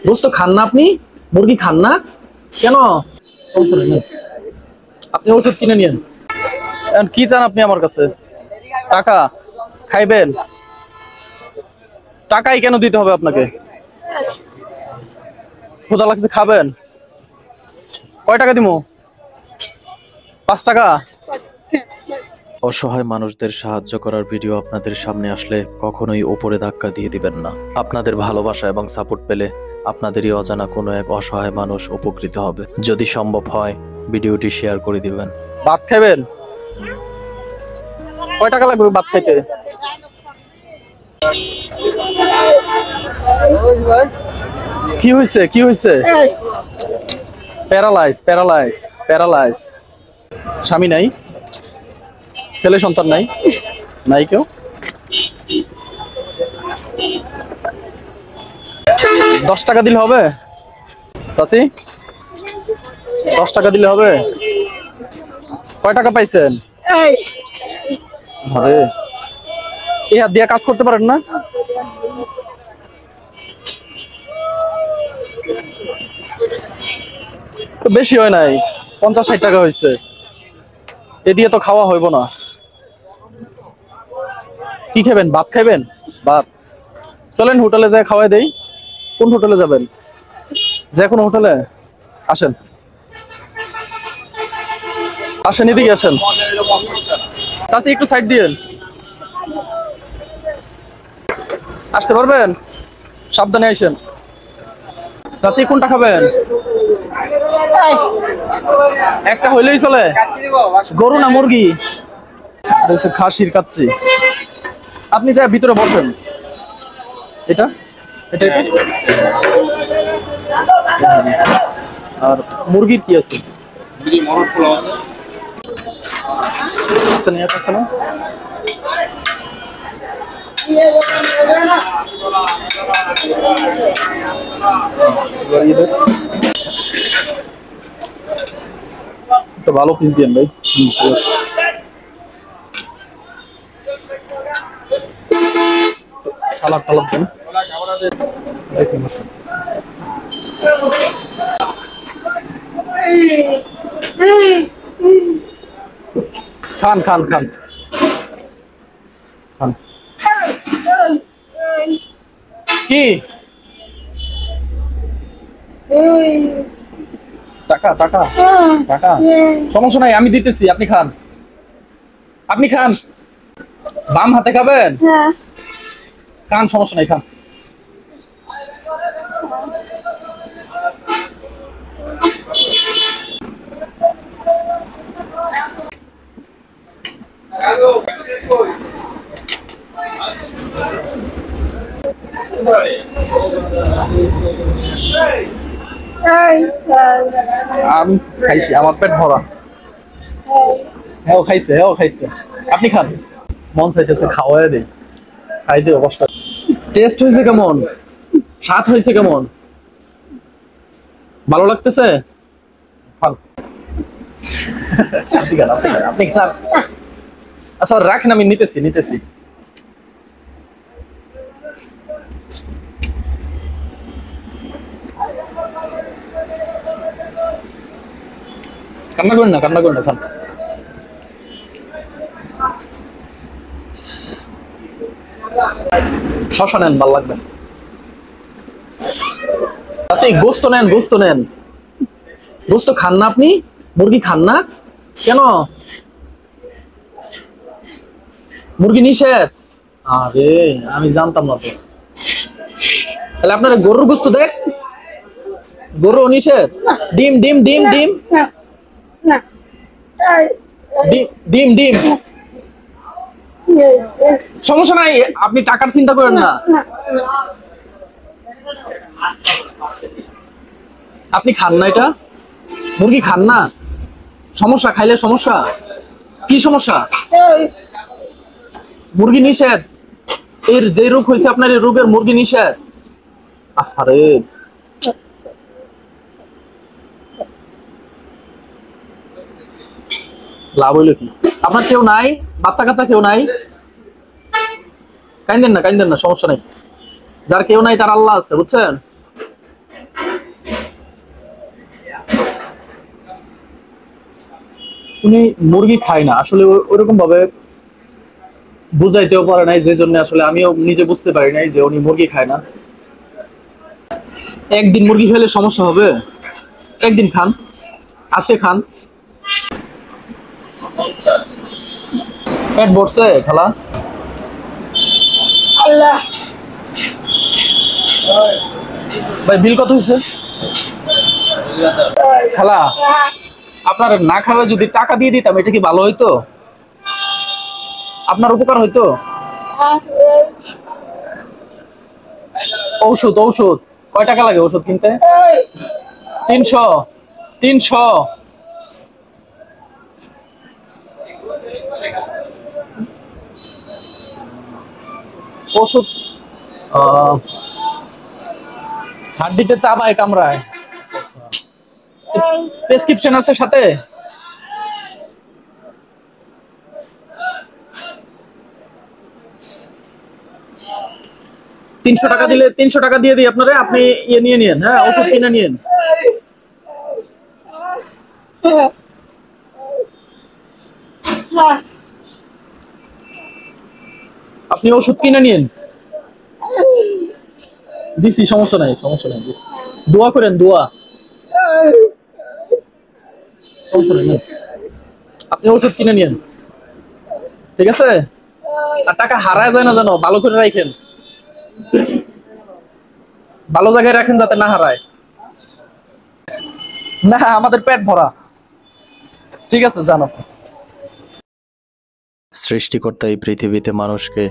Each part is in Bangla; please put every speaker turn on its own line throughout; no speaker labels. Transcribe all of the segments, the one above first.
গোস্ত খান না আপনি? মুরগি খান না কেন? আপনি ওষুধ কিনে নিন। কি চান আপনি আমার কাছে? টাকা খাইবেন? টাকাই কেন দিতে হবে আপনাকে? ক্ষুধা লাগছে, খাবেন? কয় টাকা দিমু? 5 টাকা।
অসহায় মানুষদের সাহায্য করার ভিডিও আপনাদের সামনে আসলে কখনোই ওপরে ধাক্কা দিয়ে দিবেন না। আপনাদের ভালোবাসা এবং সাপোর্ট পেলে আপনাদেরই অজানা কোনো এক অসহায় মানুষ উপকৃত হবে। যদি সম্ভব হয় ভিডিওটি শেয়ার করে দিবেন।
ভাত খাবেন? কয় টাকা লাগবে ভাত খাইতে? কি হয়েছে? কি হয়েছে? Paralyse paralyse paralyse. স্বামী নাই? ছেলে সন্তান নাই? নাই কেউ? $10 দিলে হবে চাচি? 10 টাকা দিলে হবে? কয় টাকা পাইছেন? আরে এই হাত দিয়ে কাজ করতে পারেন না? তো বেশি হয় নাই, 50-60 টাকা হয়েছে। এ দিয়ে তো খাওয়া হইব না। কি খাবেন? ভাত খাবেন? ভাত চলেন হোটেলে যায় খাওয়াই দেই। কোন হোটেলে যাবেন? যে কোনো হোটেলে আসেন, আসেন এদিকে আসেন। চাচি একটু সাইড দিয়েন। আসতে পারবেন? সাবধানে আসেন। চাচি কোনটা খাবেন? একটা হইলেই চলে? গরু না মুরগি? খাসির কাচ্চি। আপনি যা ভিতরে বসেন। এটা এটা এটা আর মুরগির কি আছে? ভালো পিস দিন ভাই। সালাদ টালাদ দেন। খান খান খান খান। কি টাকা টাকা টাকা? সমস্যা নাই, আমি দিতেছি, আপনি খান। আপনি খান। বাম হাতে খাবেন? খান, সমস্যা নাই, খান। আমি খাইছি, আমার পেট ভরা। হ্যাঁ খাইছে, হ্যাঁ খাইছে। আপনি খান। মন চাইতেছে খাওয়াই দেই, খাইতে কষ্ট। টেস্ট হয়েছে কেমন? স্বাদ হয়েছে কেমন? ভালো লাগতেছে? খান। আপনি খান, আপনি খান, আপনি খান। আচ্ছা রাখেন, আমি নিতেছি নিতেছি। কান্না করেন না, কান্না করেন না, খান। শশা নেন, ভালো লাগবে। আচ্ছা গোস্ত নেন, গোস্ত নেন। গোস্ত খান না আপনি? মুরগি খান না কেন? মুরগি নিষেধ? আরে আমি জানতাম না তো। তাহলে আপনারা গরুর গোস্ত দেখ। গরু নিষেধ? ডিম ডিম ডিম ডিম ডিম ডিম। সমস্যা নাই, আপনি টাকার চিন্তা করেন না। আপনি খান না এটা? মুরগি খান না? সমস্যা? খাইলে সমস্যা? কি সমস্যা? মুরগি নিষেধ? এর যে রোগ হয়েছে আপনার, এই রোগের মুরগি নিষেধ? আরে লাভ হইল কি? আপনার কেউ নাই? বাচ্চা কাচ্চা কেউ নাই? কাইন্দেন না, কাইন্দেন না, সমস্যা নাই। যার কেউ নাই তার আল্লাহ আছে, বুঝছেন? উনি মুরগি খায় না আসলে, ওরকম ভাবে বুঝাইতেও পারে নাই, যে জন্য আসলে আমিও নিজে বুঝতে পারি নাই যে উনি মুরগি খায় না। একদিন মুরগি খেলে সমস্যা হবে? একদিন খান, আজকে খান। পেট ভরছে খালা?
আল্লাহ
ভাই বিল কত হয়েছে? খালা আপনার না খাওয়া যদি টাকা দিয়ে দিতাম এটা কি ভালো হইতো? আপনার উপকার হইতো? ঔষধ ঔষধ কয় টাকা লাগে ওষুধ কিনতে? 300 300। ওষুধ হাড্ডিতে চাবায় কামড়ায়। প্রেসক্রিপশন আছে সাথে? $300 দিলে 300 টাকা দিয়ে দিই আপনারে, আপনি ইয়ে নিয়ে নিন। হ্যাঁ ওষুধ কিনে নিন। আপনি ওষুধ কিনে নিন। দিছি, সমস্যা নাই সমস্যা নাই, দিছি। দোয়া করেন, দোয়া। সমস্যা নাই, নিন। আপনি ওষুধ কিনে নিন, ঠিক আছে? আর টাকা হারায় যায় না যেন, ভালো করে রাখেন, ভালো জায়গায় রাখেন যাতে না হারায়। না আমাদের পেট ভরা, ঠিক আছে জানো।
সৃষ্টিকর্তা এই পৃথিবীতে মানুষকে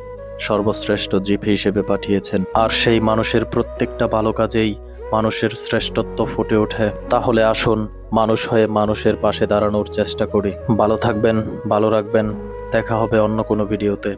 সর্বশ্রেষ্ঠ জীব হিসেবে পাঠিয়েছেন, আর সেই মানুষের প্রত্যেকটা ভালো কাজেই মানুষের শ্রেষ্ঠত্ব ফুটে ওঠে। তাহলে আসুন মানুষ হয়ে মানুষের পাশে দাঁড়ানোর চেষ্টা করি। ভালো থাকবেন, ভালো রাখবেন। দেখা হবে অন্য কোনো ভিডিওতে।